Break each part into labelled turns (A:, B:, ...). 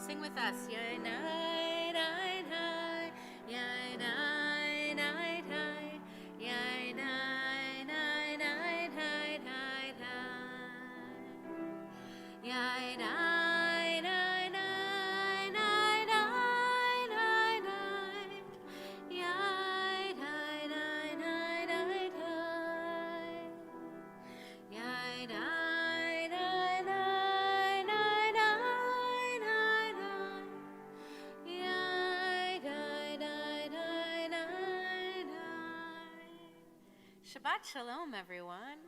A: Sing with us. Yai nai nai nai, yai nai nai nai, yai nai nai nai nai nai nai, yai nai nai nai nai nai nai nai, yai nai nai nai nai nai, yai nai nai nai nai nai nai nai. Yai, dai, dai, dai, dai, dai. Shabbat Shalom, everyone.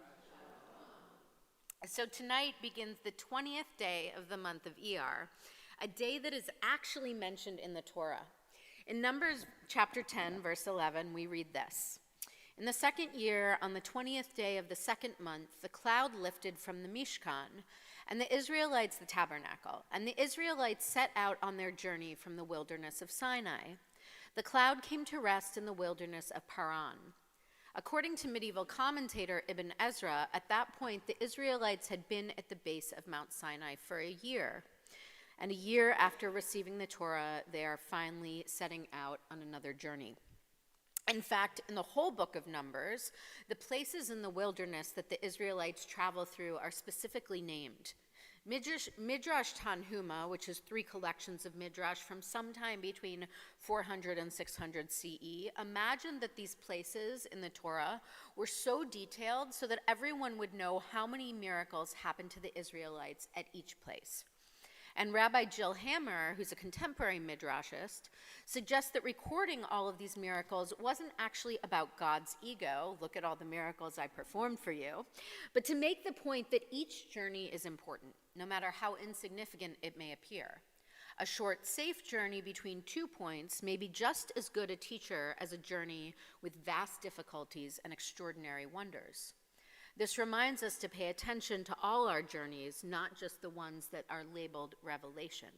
A: So tonight begins the 20th day of the month of Iyar, a day that is actually mentioned in the Torah. In Numbers chapter 10, verse 11, we read this. In the second year, on the 20th day of the second month, the cloud lifted from the Mishkan, and the Israelites the tabernacle, and the Israelites set out on their journey from the wilderness of Sinai. The cloud came to rest in the wilderness of Paran. According to medieval commentator Ibn Ezra, at that point the Israelites had been at the base of Mount Sinai for a year. And a year after receiving the Torah, they are finally setting out on another journey. In fact, in the whole book of Numbers, the places in the wilderness that the Israelites travel through are specifically named. Midrash Tanhuma, which is 3 collections of Midrash from sometime between 400 and 600 CE, imagined that these places in the Torah were so detailed so that everyone would know how many miracles happened to the Israelites at each place. And Rabbi Jill Hammer, who's a contemporary midrashist, suggests that recording all of these miracles wasn't actually about God's ego, look at all the miracles I performed for you, but to make the point that each journey is important, no matter how insignificant it may appear. A short, safe journey between 2 points may be just as good a teacher as a journey with vast difficulties and extraordinary wonders. This reminds us to pay attention to all our journeys, not just the ones that are labeled revelation.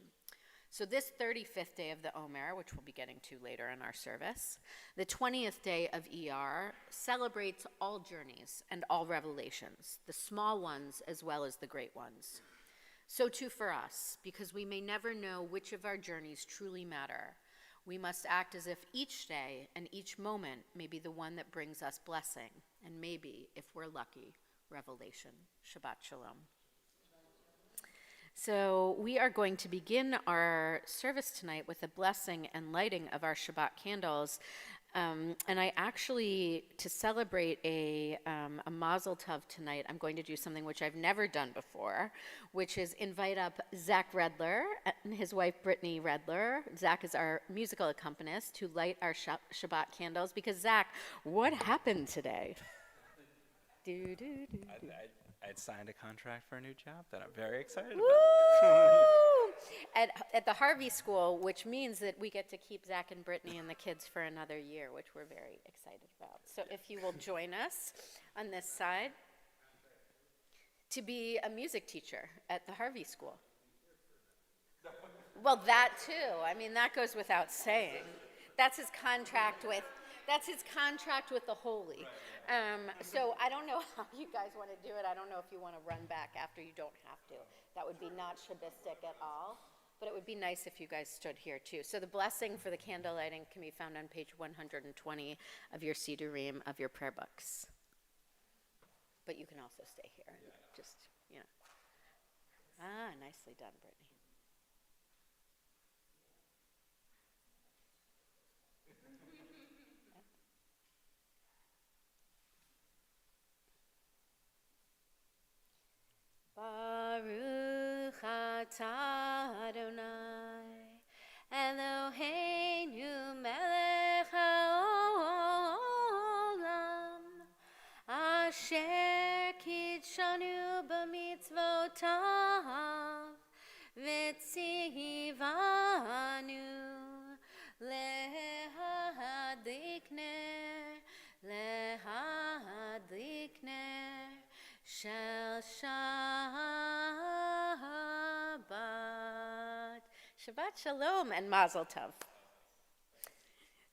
A: So this 35th day of the Omer, which we'll be getting to later in our service, the 20th day of Iyar, celebrates all journeys and all revelations, the small ones as well as the great ones. So too for us, because we may never know which of our journeys truly matter. We must act as if each day and each moment may be the one that brings us blessing, and maybe, if we're lucky, revelation. Shabbat Shalom. So we are going to begin our service tonight with a blessing and lighting of our Shabbat candles. And I actually, to celebrate a Mazel Tov tonight, I'm going to do something which I've never done before, which is invite up Zach Redler and his wife Brittany Redler. Zach is our musical accompanist to light our Shabbat candles, because Zach, what happened today?
B: I'd signed a contract for a new job that I'm very excited
A: Woo!
B: about.
A: At the Harvey School, which means that we get to keep Zach and Brittany and the kids for another year, which we're very excited about. So if you will join us on this side to be a music teacher at the Harvey School. Well, that too. I mean, that goes without saying. That's his contract with the holy. So I don't know how you guys want to do it. I don't know if you want to run back after. You don't have to. That would be not Shabbistic at all. But it would be nice if you guys stood here too. So the blessing for the candle lighting can be found on page 120 of your Sidurim of your prayer books. But you can also stay here and just, nicely done, Brittany. Baruch atah Adonai, Eloheinu melech haolam, asher kidshanu b'mitzvotav, v'tzivanu lehadlik ner shel Shabbat. Shabbat Shalom and Mazel Tov.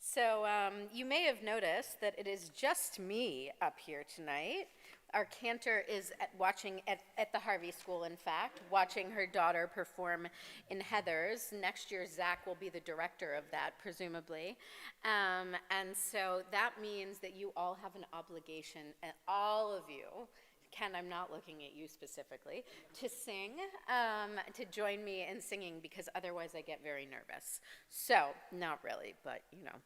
A: So you may have noticed that it is just me up here tonight. our cantor is watching at the Harvey School, in fact, watching her daughter perform in Heather's. Next year, Zach will be the director of that, presumably. And so that means that you all have an obligation, and all of you, Ken, I'm not looking at you specifically, to sing, to join me in singing, because otherwise I get very nervous. So, not really, but you know.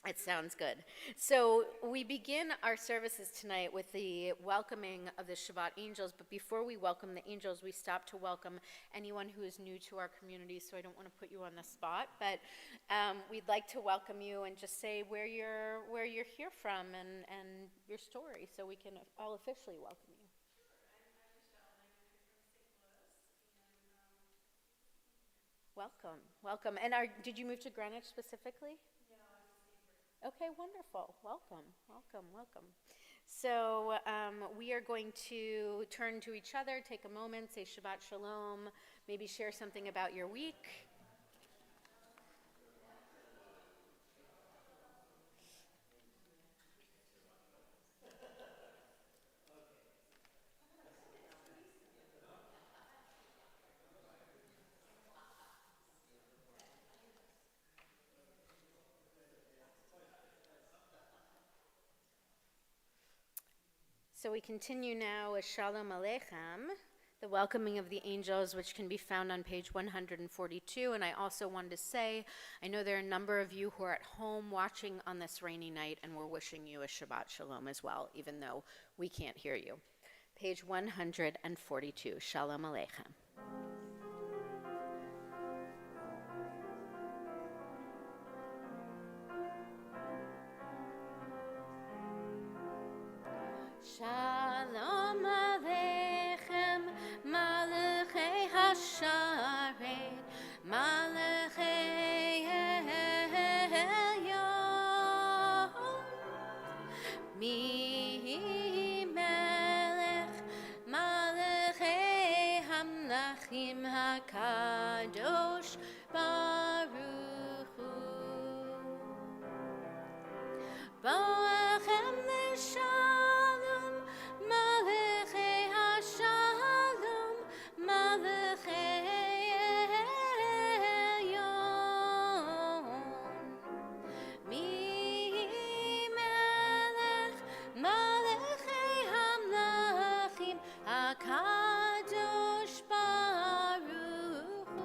A: It sounds good. So we begin our services tonight with the welcoming of the Shabbat angels, but before we welcome the angels, we stop to welcome anyone who is new to our community, so I don't want to put you on the spot, but we'd like to welcome you and just say where you're here from and your story, so we can all officially welcome you. Welcome. And did you move to Greenwich specifically? Okay, wonderful. Welcome. So we are going to turn to each other, take a moment, say Shabbat Shalom, maybe share something about your week. So we continue now with Shalom Aleichem, the welcoming of the angels, which can be found on page 142. And I also wanted to say, I know there are a number of you who are at home watching on this rainy night, and we're wishing you a Shabbat Shalom as well, even though we can't hear you. Page 142, Shalom Aleichem. Shalom Aleichem, Malachei Hasharet, Malachei Elyon, Mi Melech, Malachei Hamlachim HaKadosh Baruch Hu. Boachem L'Shalom, Malachei Hashalom, Malachei Elyon, Mi Melech, Malachei Hamlachim HaKadosh Baruch Hu.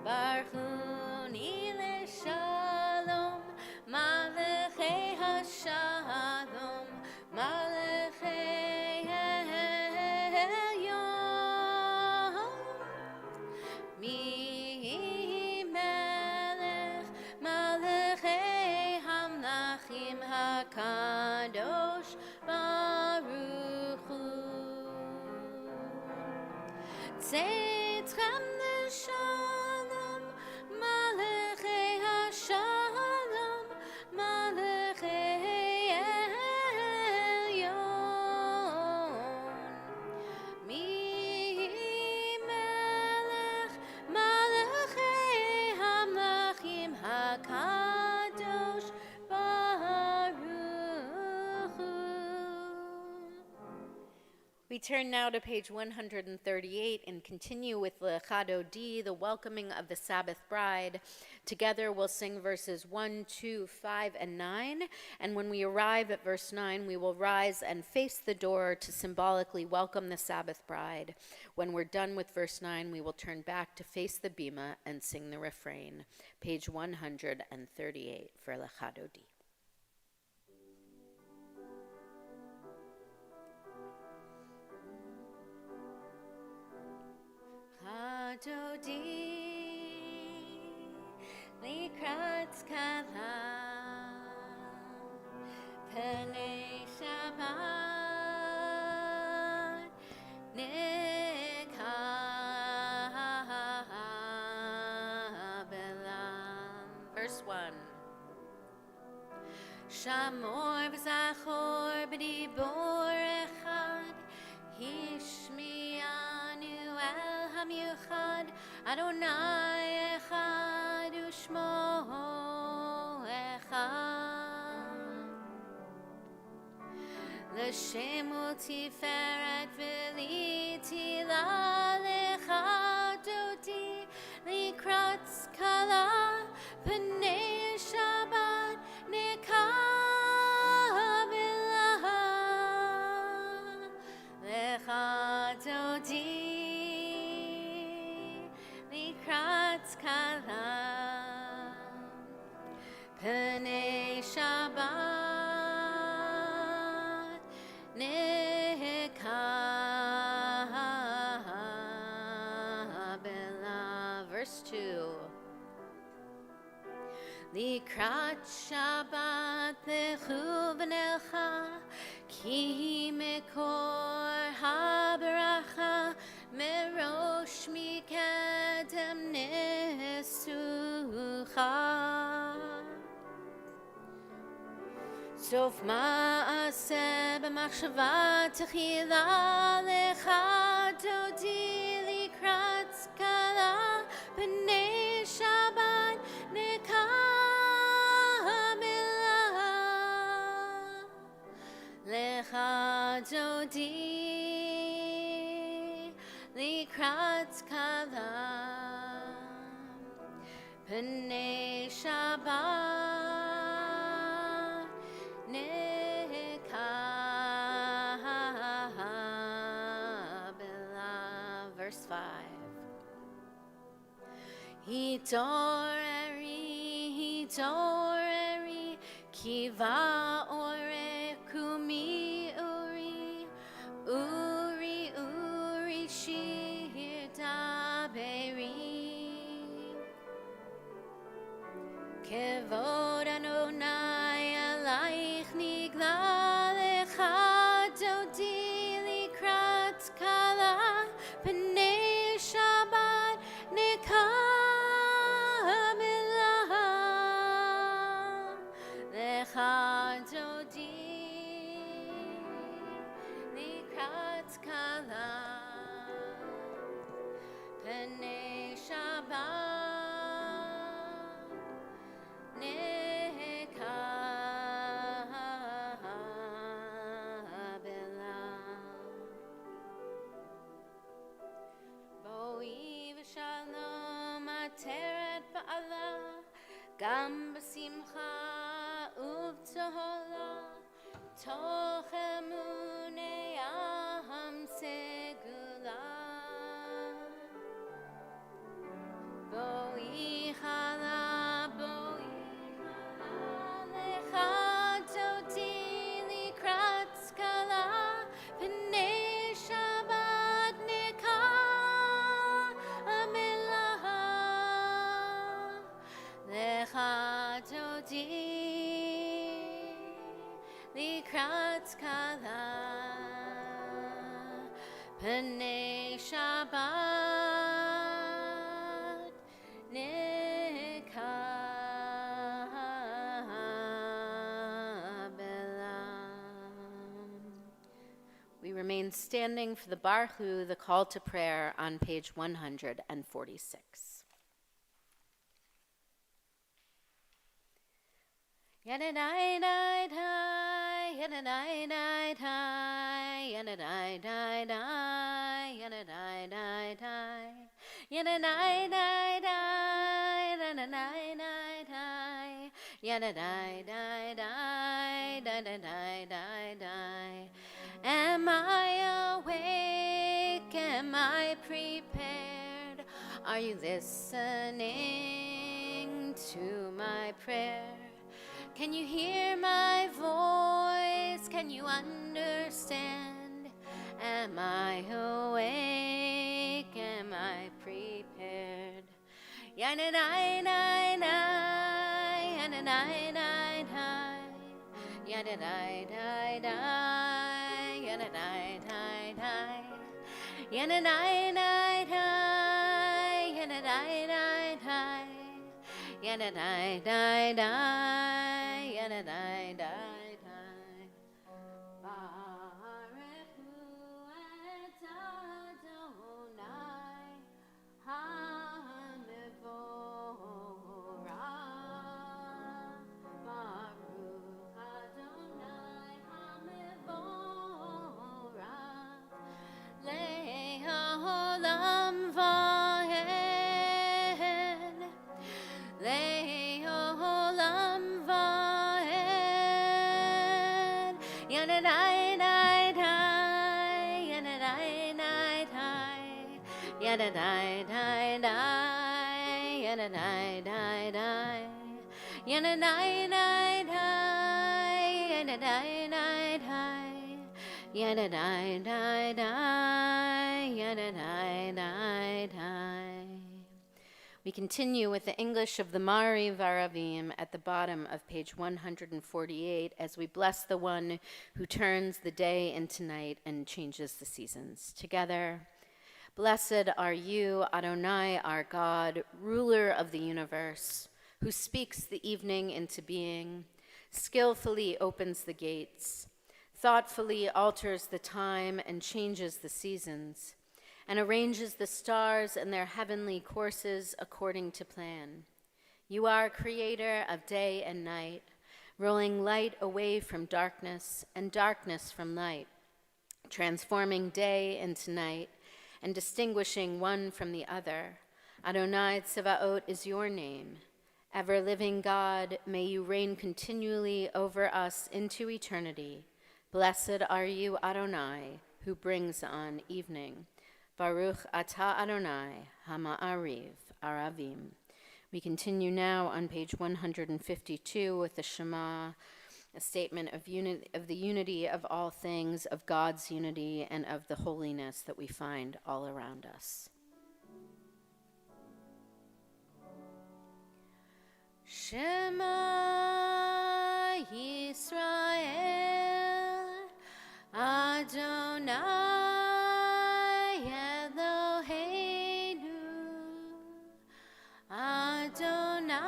A: Baruchuni L'Shalom, Malachei Hashalom, Malachei Elyon, Mi Melech, Malachei Hamlachim HaKadosh Baruch Hu. Tzeitzchem L'Shalom, Malachei Hashalom, Malachei Elyon, Mi Melech, Malachei Hamlachim HaKadosh Baruch Hu. We turn now to page 138 and continue with Lechado D, the welcoming of the Sabbath bride. Together we'll sing verses 1, 2, 5, and 9. And when we arrive at verse 9, we will rise and face the door to symbolically welcome the Sabbath bride. When we're done with verse 9, we will turn back to face the bima and sing the refrain. Page 138 for Lechado D. Dodi likrat skala penei Shabbat nekabelam. Verse 1. Shamor v'zachor b'dibor echad hishmianu el hamiuchad Adonai echad u'shmo echad Shem u'tiferet v'li tila lecha dodi likrat skala p'nei Shabbat nekabela lecha dodi likrat skala p'nei Shabbat nekabela. Verse 2. Likrat Shabbat lechu v'nelcha ki mekor habaracha merosh mikadem nesucha. סוף מעשה במחשבה תחילה לך דודי לקראת סקלה פני שבת נקבלה לך דודי לקראת סקלה פני שבת Verse 5. Hitoreri, kiva ore kumi uri shir daberi. Kevod Adonai alaich nigla lecha dodi likrat kala p'nei Shabbat nekabela lecha dodi likrat kala p'nei Shabbat גם בשמחה ובצהלה תוך אמוני העם סגולה בואי חלה לך דודי לקראת סקלה פני שבת נקבלה לך דודי לקראת סקלה פני שבת נקבלה. We remain standing for the Barhu, the call to prayer, on page 146. Yadadai-dai-dai, yadadai-dai-dai, yadadai-dai-dai, yadadai-dai-dai, yadadai-dai-dai, yadadai-dai-dai, yadadai-dai-dai, yadadai-dai-dai. Am I awake? Am I prepared? Are you listening to my prayer? Can you hear my voice? Can you understand? Am I awake? Am I prepared? Yadadai-dai-dai, yadadai-dai-dai, yadadai-dai-dai, yadadai-dai-dai, yadadai-dai-dai, yadadai-dai-dai, yadadai-dai-dai, yadadai-dai-dai. Barechu et Adonai HaMevorach. Baruch Adonai HaMevorach. We continue with the English of the Mari Varavim at the bottom of page 148 as we bless the one who turns the day into night and changes the seasons. Together, blessed are you, Adonai, our God, ruler of the universe, who speaks the evening into being, skillfully opens the gates, thoughtfully alters the time and changes the seasons, and arranges the stars and their heavenly courses according to plan. You are creator of day and night, rolling light away from darkness and darkness from light, transforming day into night and distinguishing one from the other. Adonai Tsevaot is your name. Ever-living God, may you reign continually over us into eternity. Blessed are you, Adonai, who brings on evening. Baruch atah Adonai, hama'ariv, aravim. We continue now on page 152 with the Shema, a statement of the unity of all things, of God's unity, and of the holiness that we find all around us. Shema Yisrael, Adonai Eloheinu, Adonai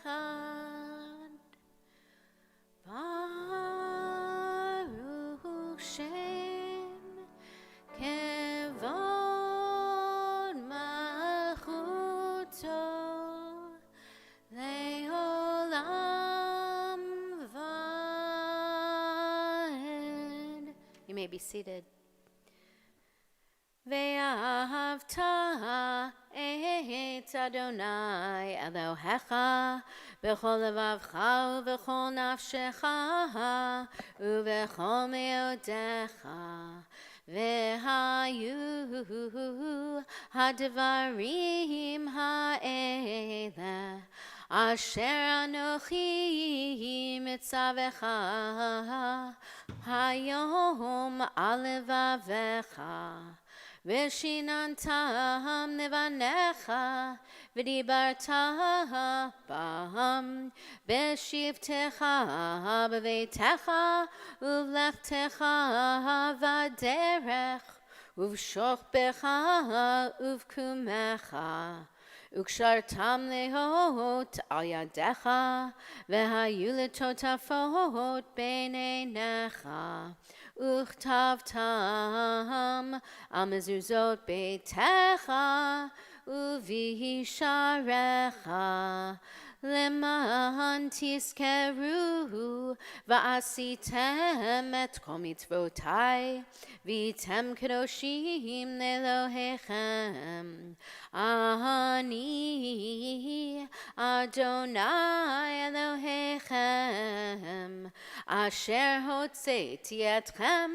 A: Echad, Baruch Shem Kevod Malchuto Le'olam Va'ed. You may be seated. Ve'ahavta et Adonai Elohecha b'chol levavcha u'b'chol nafshecha u'b'chol me'odecha ve'hayu ha'devarim ha'ele asher anochi mitzavecha hayom alevavecha Veshinantam nevanecha, v'dibarta bam, v'shivtecha b'veitecha, uvlechtecha v'derech, uv'shokbecha uv'kumecha, ukshartam lehot al yadecha, v'hayu letotafot b'neinecha. Uchtavtam amezuzot beitecha uvisharecha leman tiskeru va'asitem et kol mitzvotai v'item kedoshim lelohechem ani Adonai Elohechem asher hotzeiti etchem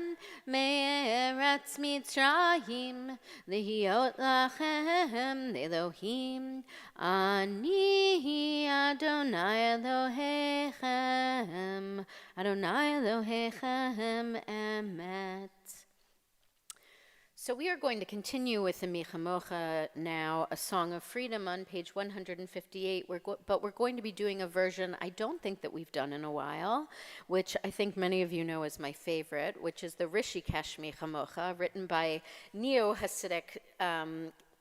A: me'eretz Mitzrayim lihiot lachem Elohim ani Adonai Elohechem Adonai Elohechem emet. So we are going to continue with the Michamocha now, a song of freedom on page 158, but we're going to be doing a version I don't think that we've done in a while, which I think many of you know is my favorite, which is the Rishikesh Michamocha, written by neo-Hasidic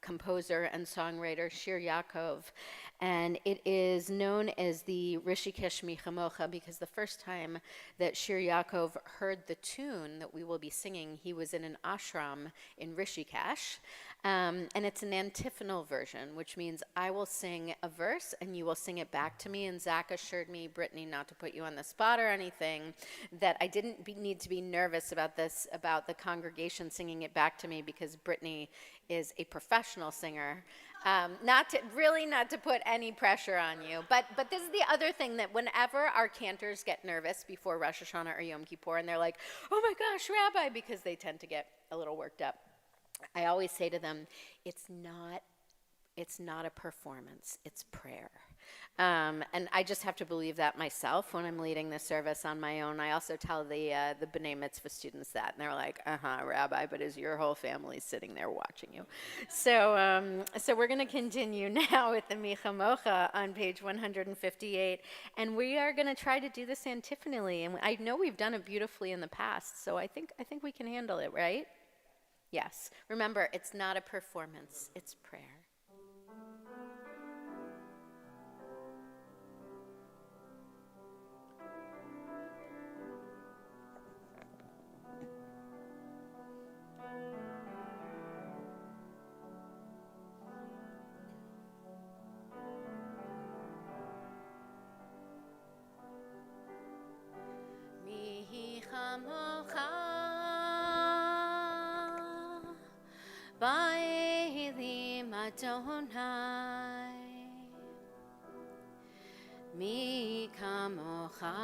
A: composer and songwriter Shir Yaakov. And it is known as the Rishikesh Michamocha because the first time that Shir Yaakov heard the tune that we will be singing, he was in an ashram in Rishikesh. And it's an antiphonal version, which means I will sing a verse and you will sing it back to me. And Zach assured me, Brittany, not to put you on the spot or anything, that I didn't need to be nervous about this, about the congregation singing it back to me, because Brittany is a professional singer. Not to put any pressure on you. But this is the other thing, that whenever our cantors get nervous before Rosh Hashanah or Yom Kippur, and they're like, oh my gosh, Rabbi, because they tend to get a little worked up, I always say to them, it's not a performance, it's prayer. And I just have to believe that myself when I'm leading the service on my own. I also tell the B'nai Mitzvah students that, and they're like, Rabbi, but is your whole family sitting there watching you? So we're going to continue now with the Micha Mocha on page 158, and we are going to try to do this antiphonally. And I know we've done it beautifully in the past, so I think we can handle it, right? Yes. Remember, it's not a performance, it's prayer. Ba'elim Adonai, mi kamocha,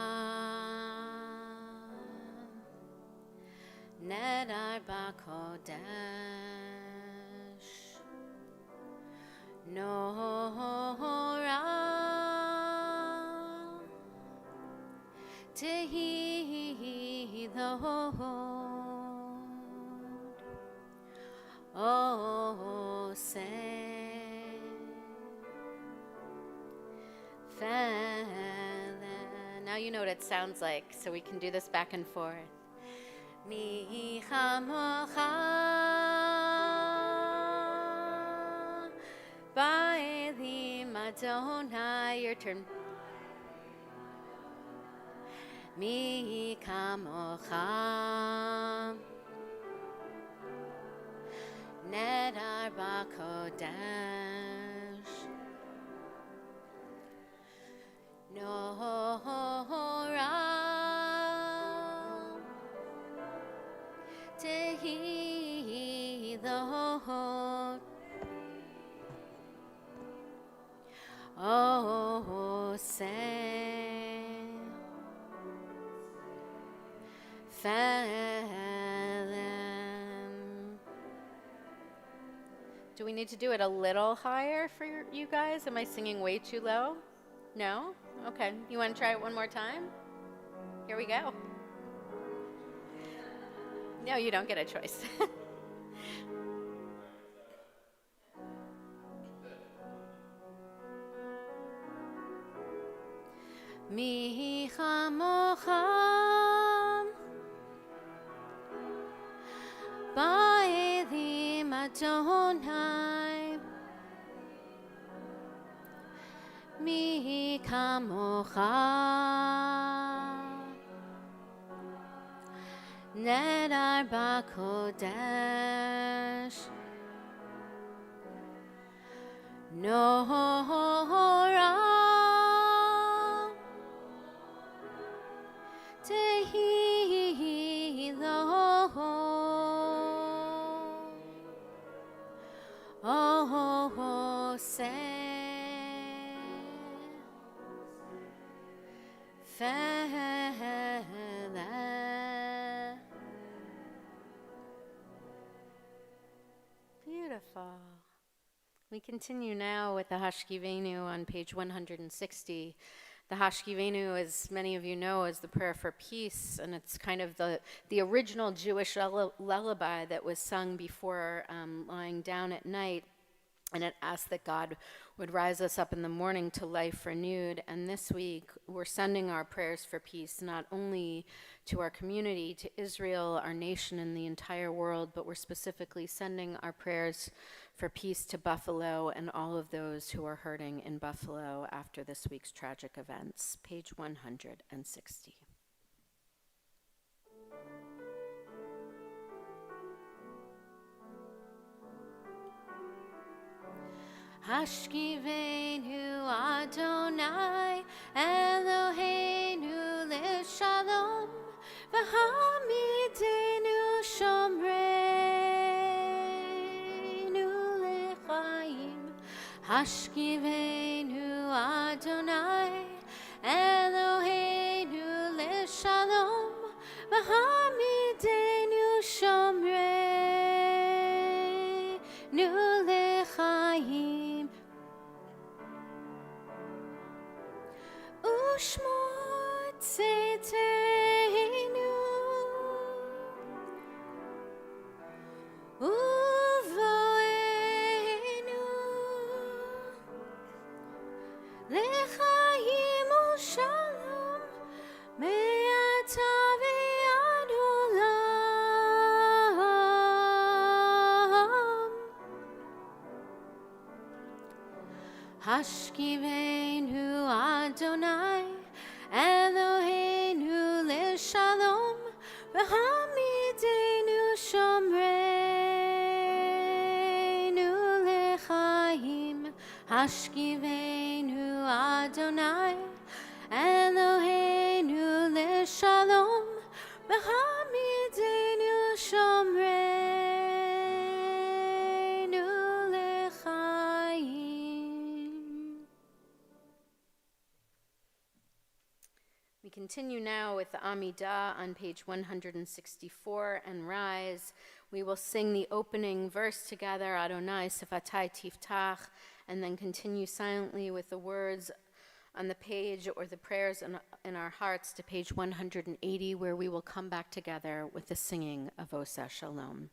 A: nedar b'kodesh, nora tehi Lord. Oh, say, now you know what it sounds like, so we can do this back and forth. Mi chamocha, ba'elim Adonai. Your turn. Mi kamocha, nedar b'kodesh, nora tehi Lord. Oh, say, do we need to do it a little higher for you guys? Am I singing way too low? No? Okay. You want to try it one more time? Here we go. No, you don't get a choice. Mi chamocha, ba'elim Adonai, mi kamocha, nedar b'kodesh, nora tehi Lord. Oh, say, beautiful. We continue now with the Hashkivenu on page 160. The Hashkivenu, as many of you know, is the prayer for peace, and it's kind of the original Jewish lullaby that was sung before lying down at night. And it asks that God would rise us up in the morning to life renewed. And this week, we're sending our prayers for peace not only to our community, to Israel, our nation, and the entire world, but we're specifically sending our prayers for peace to Buffalo and all of those who are hurting in Buffalo after this week's tragic events. Page 160. Hashkivenu Adonai Eloheinu L'Shalom V'hamidenu Shomreinu L'chaim. Hashkivenu Adonai Eloheinu L'Shalom V'hamidenu Shomreinu L'chaim. Ushmot Tzedenu Uvoenu L'chaim u'shalom me'ata ve'ad olam. Hashkivenu Adonai Eloheinu L'Shalom V'hamidenu Shomreinu L'chaim. Hashkivenu Adonai Eloheinu L'Shalom V'hamidenu Shomreinu L'chaim. We continue now with the Amidah on page 164 and rise. We will sing the opening verse together, Adonai Sifatai Tiftach, and then continue silently with the words on the page or the prayers in our hearts to page 180, where we will come back together with the singing of Osa Shalom.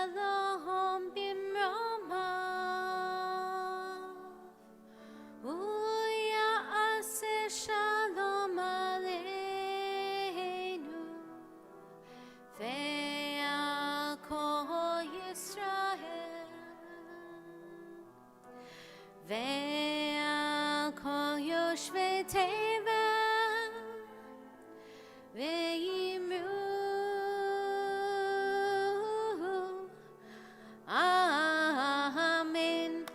A: shalom bimromav. Uya'aseh shalom aleinu. Ve'al kol Yisrael. Ve'al kol yoshvei tevel. Ve'yimru. Amen.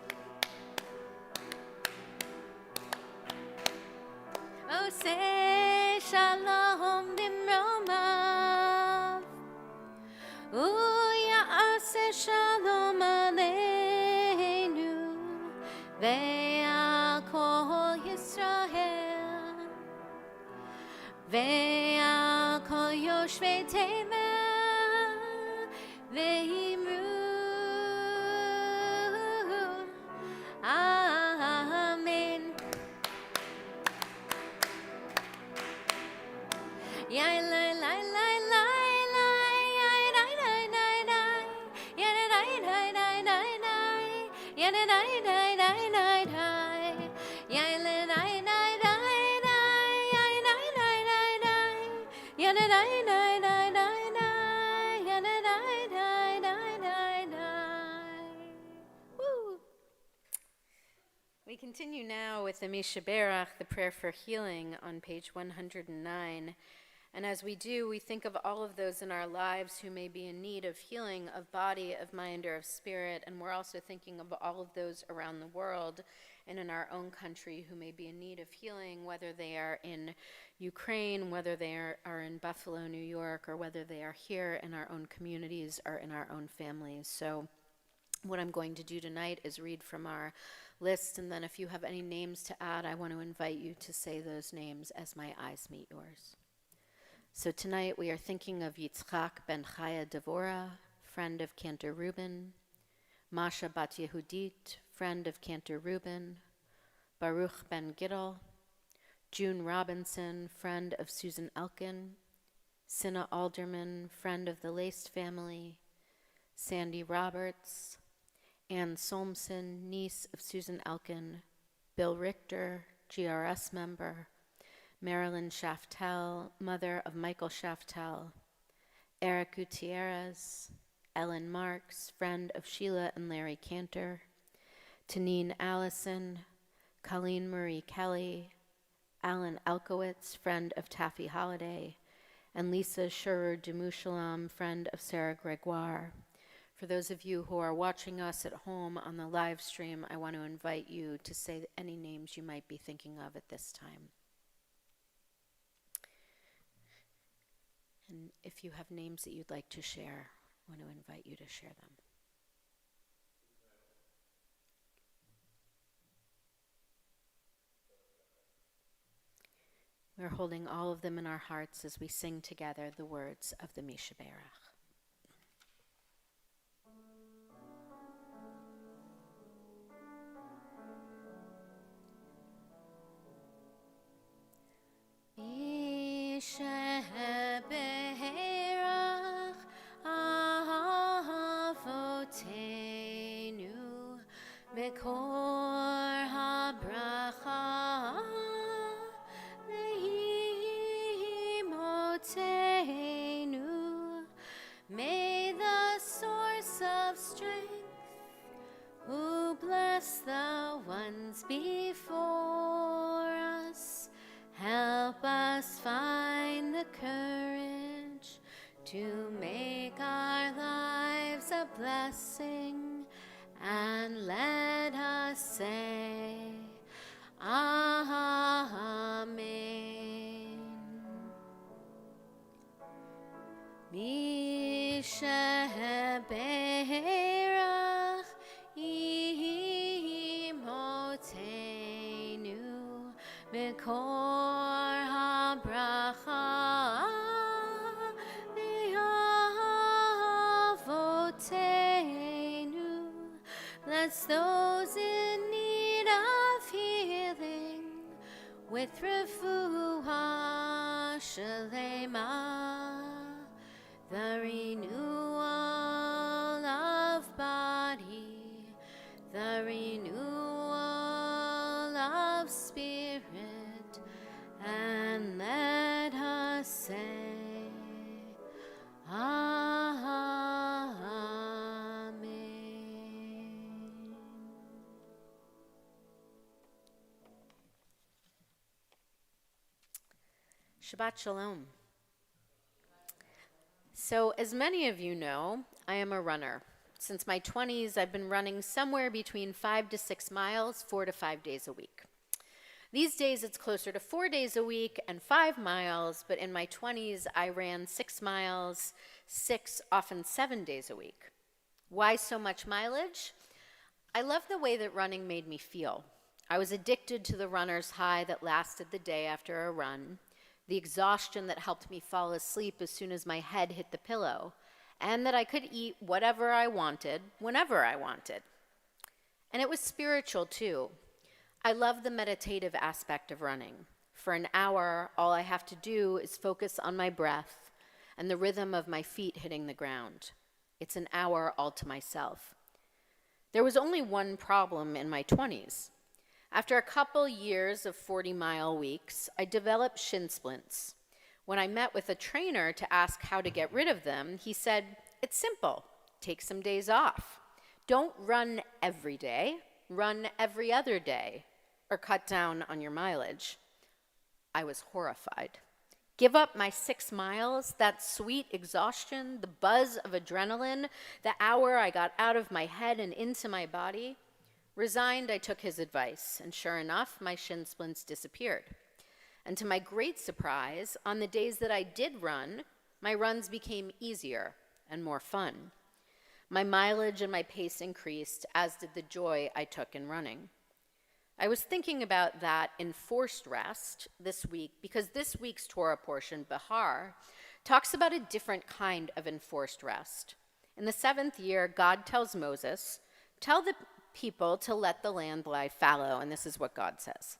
A: Oh, say shalom bimromav. Uya'aseh shalom aleinu. Ve'al kol Yisrael. Ve'al kol yoshvei tevel. Ve'yimru. Amen. Yai lai lai lai lai lai, yai lai lai lai lai, yai lai lai lai lai lai, yai lai lai lai lai lai lai, yai lai lai lai lai lai, yai lai lai lai lai, yai lai lai lai lai lai lai, yai lai lai lai lai lai lai. Woo! We continue now with the Mishaberach, the prayer for healing, on page 109. And as we do, we think of all of those in our lives who may be in need of healing of body, of mind, or of spirit. And we're also thinking of all of those around the world and in our own country who may be in need of healing, whether they are in Ukraine, whether they are in Buffalo, New York, or whether they are here in our own communities or in our own families. So what I'm going to do tonight is read from our list, and then if you have any names to add, I want to invite you to say those names as my eyes meet yours. So tonight we are thinking of Yitzchak ben Chaya Devora, friend of Cantor Reuben, Masha bat Yehudit, friend of Cantor Reuben, Baruch ben Giddel, June Robinson, friend of Susan Elkin, Cinna Alderman, friend of the Laced family, Sandy Roberts, Ann Solmson, niece of Susan Elkin, Bill Richter, GRS member, Marilyn Shaftel, mother of Michael Shaftel, Eric Gutierrez, Ellen Marks, friend of Sheila and Larry Cantor, Tanine Allison, Colleen Marie Kelly, Alan Elkowitz, friend of Taffy Holiday, and Lisa Shurer Dumushalam, friend of Sarah Gregoire. For those of you who are watching us at home on the live stream, I want to invite you to say any names you might be thinking of at this time. And if you have names that you'd like to share, I want to invite you to share them. We're holding all of them in our hearts as we sing together the words of the Mishaberach. Mishaberach avotenu Mekor habracha leimotenu. May the source of strength, who bless the ones before us, help us find the courage to make our lives a blessing, and let us say, Amen. Mishaberach imotenu Mekor habracha le'avotenu. Bless those in need of healing with refuah shalema, the renewal Shabbat Shalom. So, as many of you know, I am a runner. Since my 20s, I've been running somewhere between 5 to 6 miles, 4 to 5 days a week. These days, it's closer to 4 days a week and 5 miles, but in my 20s, I ran 6 miles, 6, often 7 days a week. Why so much mileage? I love the way that running made me feel. I was addicted to the runner's high that lasted the day after a run, the exhaustion that helped me fall asleep as soon as my head hit the pillow, and that I could eat whatever I wanted, whenever I wanted. And it was spiritual too. I love the meditative aspect of running. For an hour, all I have to do is focus on my breath and the rhythm of my feet hitting the ground. It's an hour all to myself. There was only one problem in my 20s. After a couple years of 40-mile weeks, I developed shin splints. When I met with a trainer to ask how to get rid of them, he said, "It's simple. Take some days off. Don't run every day. Run every other day, or cut down on your mileage." I was horrified. Give up my 6 miles, that sweet exhaustion, the buzz of adrenaline, the hour I got out of my head and into my body? Resigned, I took his advice, and sure enough, my shin splints disappeared. And to my great surprise, on the days that I did run, my runs became easier and more fun. My mileage and my pace increased, as did the joy I took in running. I was thinking about that enforced rest this week because this week's Torah portion, Behar, talks about a different kind of enforced rest. In the 7th year, God tells Moses, "Tell the people to let the land lie fallow," and this is what God says.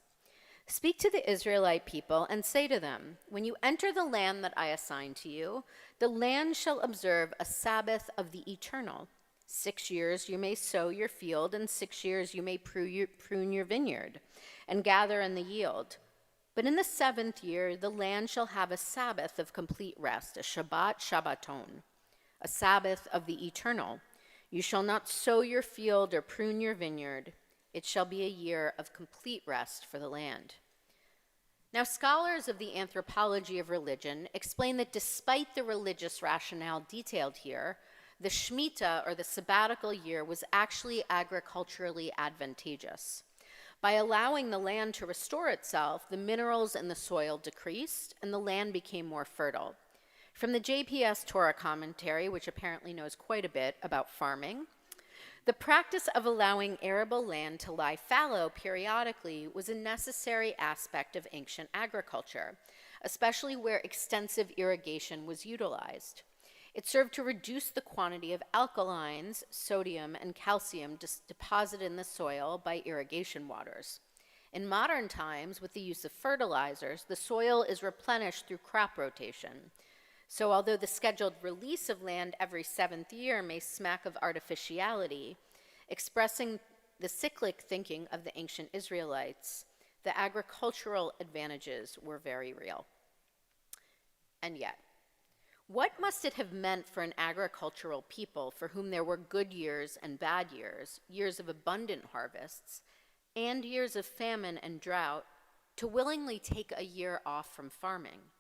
A: "Speak to the Israelite people and say to them, when you enter the land that I assign to you, the land shall observe a Sabbath of the eternal. 6 years you may sow your field, and 6 years you may prune your vineyard, and gather in the yield. But in the 7th year the land shall have a Sabbath of complete rest, a Shabbat Shabbaton, a Sabbath of the eternal. You shall not sow your field or prune your vineyard. It shall be a year of complete rest for the land." Now, scholars of the anthropology of religion explain that despite the religious rationale detailed here, the Shemitah, or the sabbatical year, was actually agriculturally advantageous. By allowing the land to restore itself, the minerals in the soil decreased and the land became more fertile. From the JPS Torah commentary, which apparently knows quite a bit about farming, the practice of allowing arable land to lie fallow periodically was a necessary aspect of ancient agriculture, especially where extensive irrigation was utilized. It served to reduce the quantity of alkalines, sodium, and calcium deposited in the soil by irrigation waters. In modern times, with the use of fertilizers, the soil is replenished through crop rotation. So although the scheduled release of land every 7th year may smack of artificiality, expressing the cyclic thinking of the ancient Israelites, the agricultural advantages were very real. And yet, what must it have meant for an agricultural people for whom there were good years and bad years, years of abundant harvests, and years of famine and drought, to willingly take a year off from farming?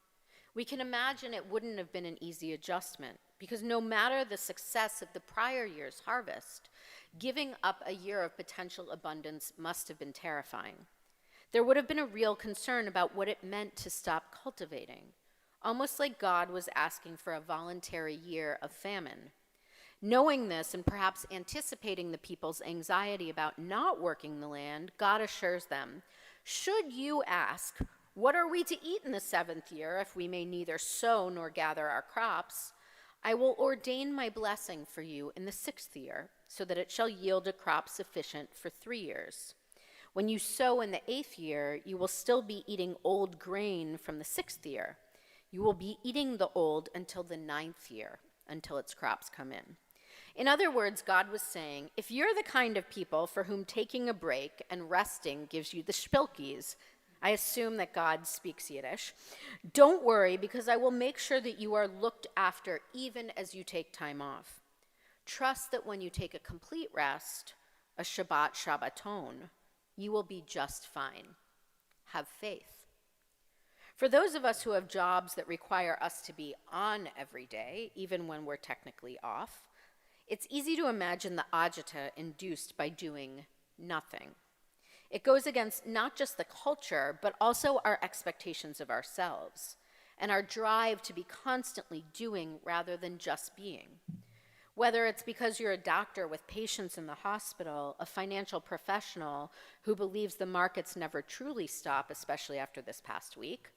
A: We can imagine it wouldn't have been an easy adjustment, because no matter the success of the prior year's harvest, giving up a year of potential abundance must have been terrifying. There would have been a real concern about what it meant to stop cultivating, almost like God was asking for a voluntary year of famine. Knowing this and perhaps anticipating the people's anxiety about not working the land, God assures them, "Should you ask, 'What are we to eat in the 7th year if we may neither sow nor gather our crops?' I will ordain my blessing for you in the 6th year, so that it shall yield a crop sufficient for 3 years. When you sow in the 8th year, you will still be eating old grain from the 6th year. You will be eating the old until the 9th year, until its crops come in." In other words, God was saying, if you're the kind of people for whom taking a break and resting gives you the spilkies, I assume that God speaks Yiddish, don't worry, because I will make sure that you are looked after even as you take time off. Trust that when you take a complete rest, a Shabbat Shabbaton, you will be just fine. Have faith. For those of us who have jobs that require us to be on every day, even when we're technically off, it's easy to imagine the agita induced by doing nothing. It goes against not just the culture, but also our expectations of ourselves and our drive to be constantly doing rather than just being. Whether it's because you're a doctor with patients in the hospital, a financial professional who believes the markets never truly stop, especially after this past week,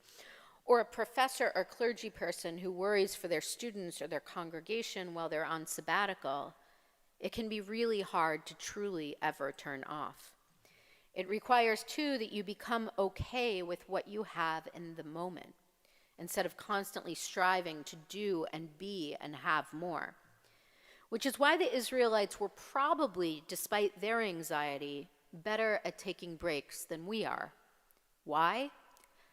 A: or a professor or clergy person who worries for their students or their congregation while they're on sabbatical, it can be really hard to truly ever turn off. It requires, too, that you become okay with what you have in the moment, instead of constantly striving to do and be and have more. Which is why the Israelites were probably, despite their anxiety, better at taking breaks than we are. Why?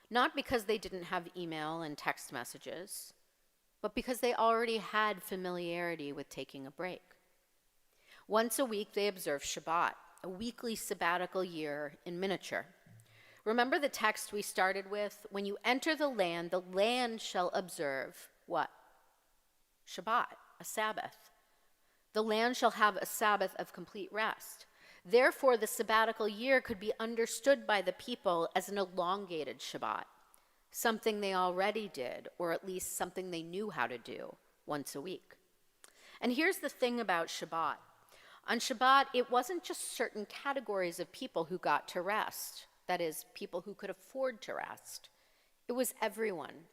A: Not because they didn't have email and text messages, but because they already had familiarity with taking a break. Once a week, they observe Shabbat, a weekly sabbatical year in miniature. Remember the text we started with? When you enter the land shall observe what? Shabbat, a Sabbath. The land shall have a Sabbath of complete rest. Therefore, the sabbatical year could be understood by the people as an elongated Shabbat, something they already did, or at least something they knew how to do once a week. And here's the thing about Shabbat. On Shabbat, it wasn't just certain categories of people who got to rest, that is, people who could afford to rest. It was everyone.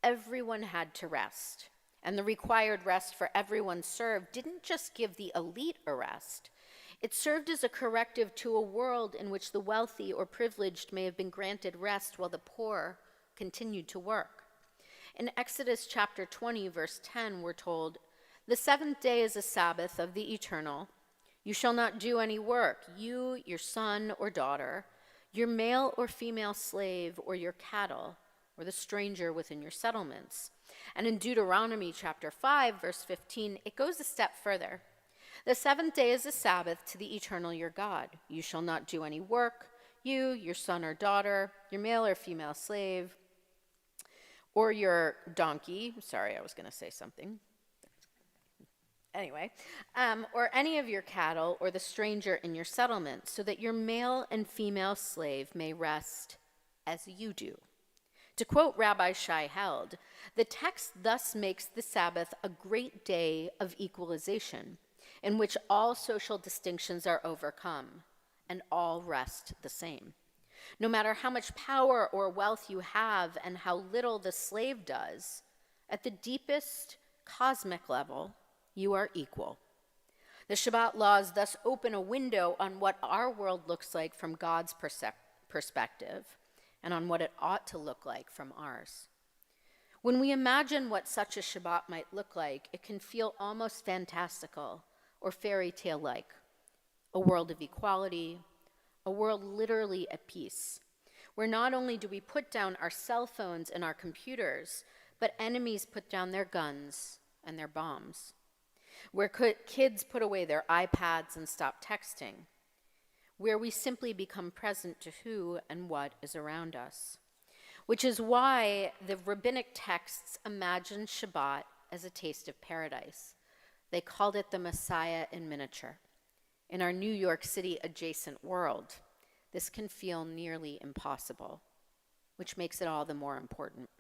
A: Everyone had to rest. And the required rest for everyone served didn't just give the elite a rest. It served as a corrective to a world in which the wealthy or privileged may have been granted rest while the poor continued to work. In Exodus chapter 20, verse 10, we're told, "The seventh day is a Sabbath of the Eternal. You shall not do any work, you, your son or daughter, your male or female slave, or your cattle, or the stranger within your settlements." And in Deuteronomy chapter 5, verse 15, it goes a step further. "The seventh day is a Sabbath to the Eternal your God. You shall not do any work, you, your son or daughter, your male or female slave, or your donkey," sorry, I was going to say something. Anyway, "or any of your cattle or the stranger in your settlement, so that your male and female slave may rest as you do." To quote Rabbi Shai Held, the text thus makes the Sabbath a great day of equalization, in which all social distinctions are overcome and all rest the same. No matter how much power or wealth you have and how little the slave does, at the deepest cosmic level, you are equal. The Shabbat laws thus open a window on what our world looks like from God's perspective, and on what it ought to look like from ours. When we imagine what such a Shabbat might look like, it can feel almost fantastical or fairy tale-like. A world of equality, a world literally at peace, where not only do we put down our cell phones and our computers, but enemies put down their guns and their bombs. Where kids put away their iPads and stop texting. Where we simply become present to who and what is around us. Which is why the rabbinic texts imagine Shabbat as a taste of paradise. They called it the Messiah in miniature. In our New York City adjacent world, this can feel nearly impossible, which makes it all the more important.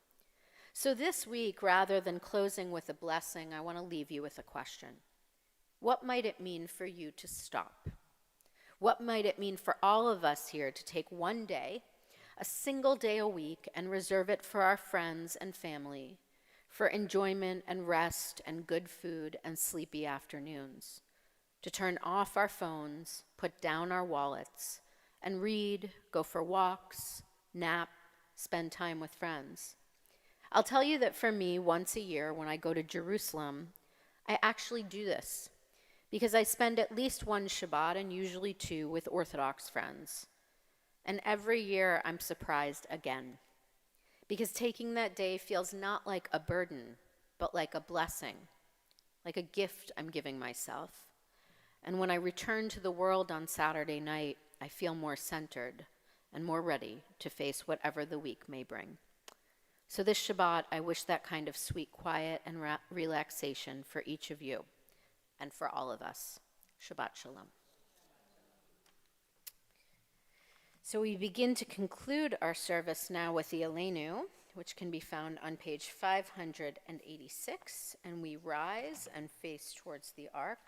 A: So this week, rather than closing with a blessing, I want to leave you with a question. What might it mean for you to stop? What might it mean for all of us here to take one day, a single day a week, and reserve it for our friends and family, for enjoyment and rest and good food and sleepy afternoons, to turn off our phones, put down our wallets, and read, go for walks, nap, spend time with friends? I'll tell you that for me, once a year when I go to Jerusalem, I actually do this, because I spend at least one Shabbat and usually two with Orthodox friends. And every year I'm surprised again, because taking that day feels not like a burden, but like a blessing, like a gift I'm giving myself. And when I return to the world on Saturday night, I feel more centered and more ready to face whatever the week may bring. So this Shabbat, I wish that kind of sweet quiet and relaxation for each of you and for all of us. Shabbat Shalom. So we begin to conclude our service now with the Aleinu, which can be found on page 586, and we rise and face towards the ark,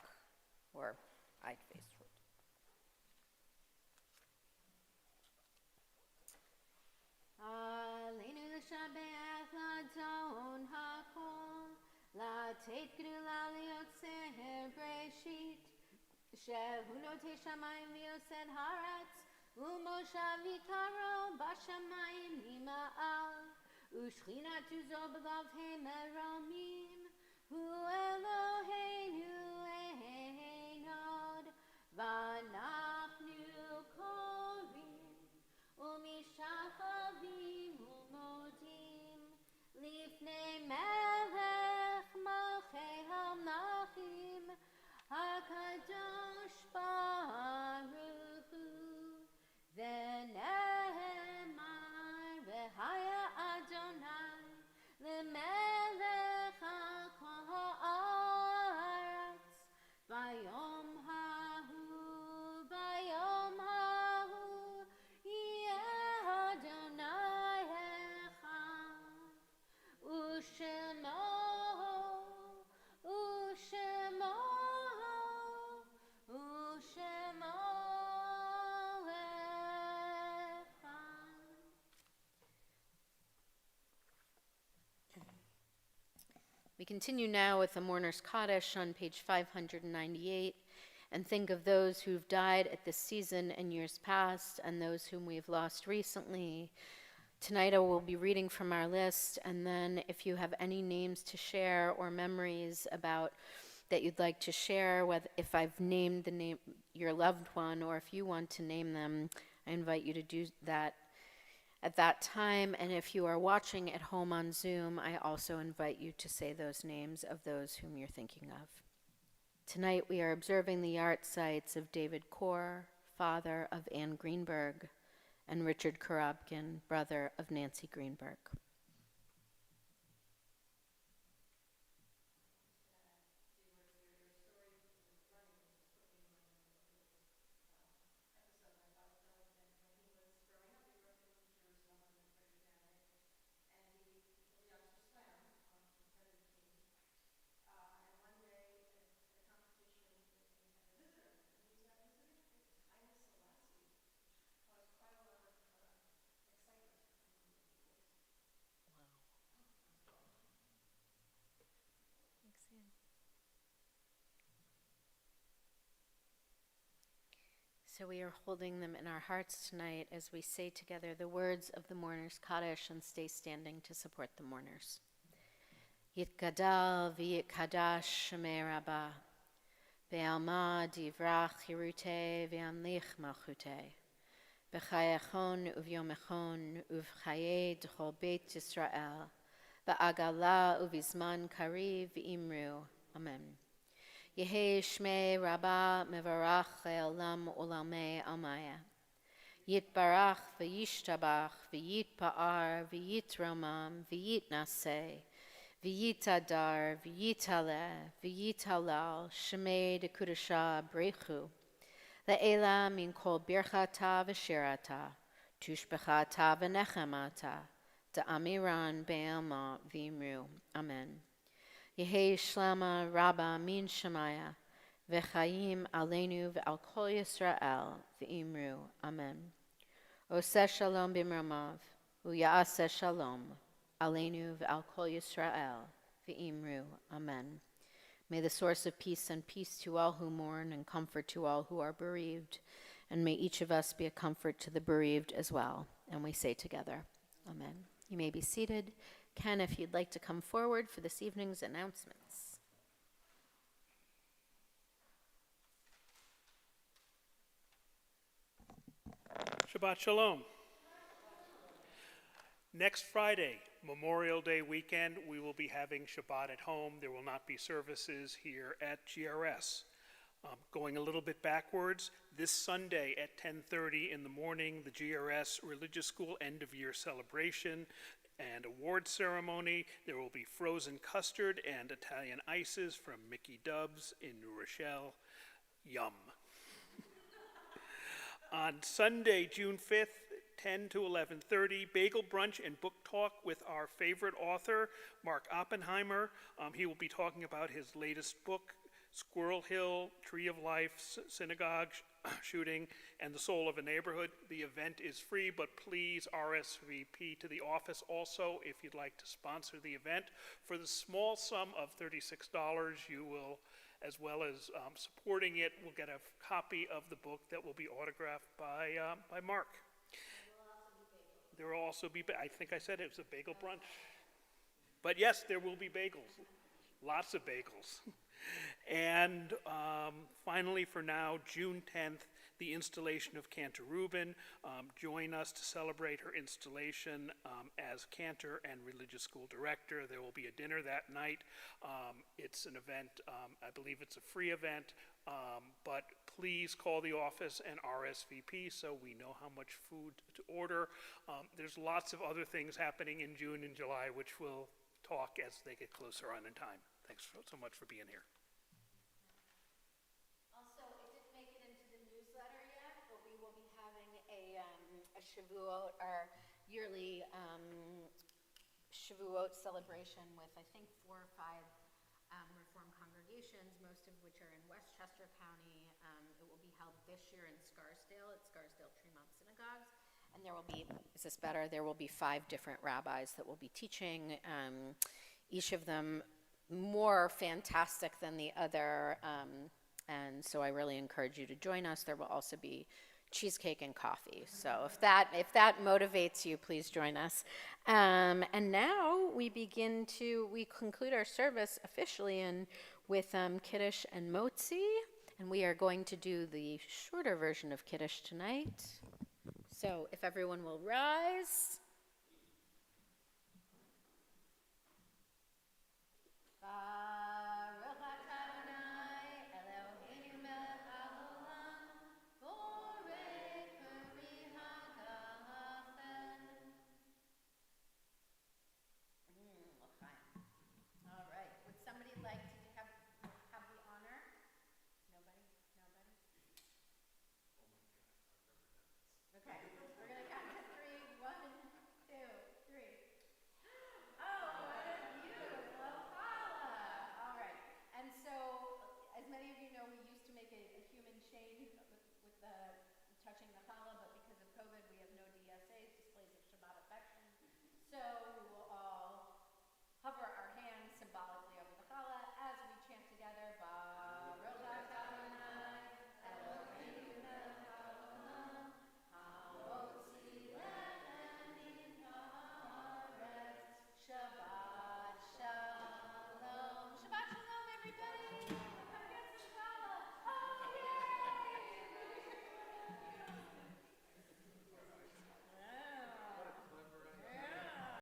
A: or I face towards. Aleinu l'shabech l'adon hakol, l'tet gdula liotzer breshit, shehu notei shamayim v'yosed haaretz, u'moshav yitaro b'shamayim nima'al, u'shchinatu zo b'gavhei meromim, hu Eloheinu einod, v'anachnu korim, u'mishachavim u'modim, lifnei melech malchei hamlachim, HaKadosh Baruch Hu, v'ne'emar v'haya Adonai l'melech ha'kol ha'aretz, v'yom ha'hu yeh Adonai echad, u'shemo We continue now with the Mourner's Kaddish on page 598, and think of those who've died at this season and years past, and those whom we've lost recently. Tonight I will be reading from our list, and then if you have any names to share or memories about that you'd like to share, if I've named the name your loved one, or if you want to name them, I invite you to do that at that time. And if you are watching at home on Zoom, I also invite you to say those names of those whom you're thinking of. Tonight we are observing the yard sites of David Kaur, father of Anne Greenberg, and Richard Korobkin, brother of Nancy Greenberg. So we are holding them in our hearts tonight as we say together the words of the Mourner's Kaddish and stay standing to support the mourners. Yitgadal v'yitkadash shemei Rabbah, ve'alma divrach hirute ve'amlich malchute, b'chayachon uv'yomechon uv'chaye d'chol beit Yisrael, ba'agala uv'izman kariv v'imru. Amen. Yehi Shmei Rabbah mevarach le'olam ulamei amaya. Yitbarach v'yishtabach v'yitpa'ar v'yitramam v'yitnaseh v'yitadar v'yitaleh v'yitalal Shmei dekudasha brechu. Le'ela min kol birchata v'shirata tushbechata v'nechemata da'amiran be'alma v'imru. Amen. Yehi Shlama Rabba Min Shemaya, V'chaim Aleinu V'al Kol Yisrael V'imru. Amen. Oseh Shalom B'mromav, U'ya'aseh Shalom, Aleinu V'al Kol Yisrael V'imru. Amen. May the source of peace send peace to all who mourn and comfort to all who are bereaved, and may each of us be a comfort to the bereaved as well. And we say together, Amen. You may be seated. Ken, if you'd like to come forward for this evening's announcements.
C: Shabbat Shalom. Next Friday, Memorial Day weekend, we will be having Shabbat at home. There will not be services here at GRS. Going a little bit backwards, this Sunday at 10:30 in the morning, the GRS Religious School end-of-year celebration. and award ceremony. There will be frozen custard and Italian ices from Mickey Dubs in New Rochelle. Yum. On Sunday, June 5th, 10 to 11:30, bagel brunch and book talk with our favorite author, Mark Oppenheimer. He will be talking about his latest book, Squirrel Hill, Tree of Life, Synagogue Shooting, and the Soul of a Neighborhood. The event is free, but please RSVP to the office also if you'd like to sponsor the event. For the small sum of $36, you will, as well as supporting it, will get a copy of the book that will be autographed by Mark. There will also be, I think I said it was a bagel brunch. But yes, there will be bagels, lots of bagels. And finally, for now, June 10th, the installation of Cantor Rubin. Join us to celebrate her installation as Cantor and Religious School Director. There will be a dinner that night. It's an event, I believe it's a free event, but please call the office and RSVP so we know how much food to order. There's lots of other things happening in June and July, which we'll talk as they get closer on in time. Thanks so much for being here.
A: Also, it didn't make it into the newsletter yet, but we will be having a Shavuot, our yearly Shavuot celebration with, I think, 4 or 5 Reform congregations, most of which are in Westchester County. It will be held this year in Scarsdale at Scarsdale Tremont Synagogues. And there will be, is this better? There will be 5 different rabbis that will be teaching, each of them more fantastic than the other. And so I really encourage you to join us. There will also be cheesecake and coffee. So if that motivates you, please join us. And now we conclude our service officially with Kiddush and Motzi. And we are going to do the shorter version of Kiddush tonight. So if everyone will rise. Baruch atah Adonai Eloheinu melech haolam, borei peri hagalafen. L'chaim. All right. Would somebody like to have the honor? Nobody? Okay, we're going to count to 3. 1, 2, 3. Oh, what a beautiful challah. All right. And so, as many of you know, we used to make a human chain with the touching the challah, but because of COVID, we have no DSAs, displays of Shabbat affection. So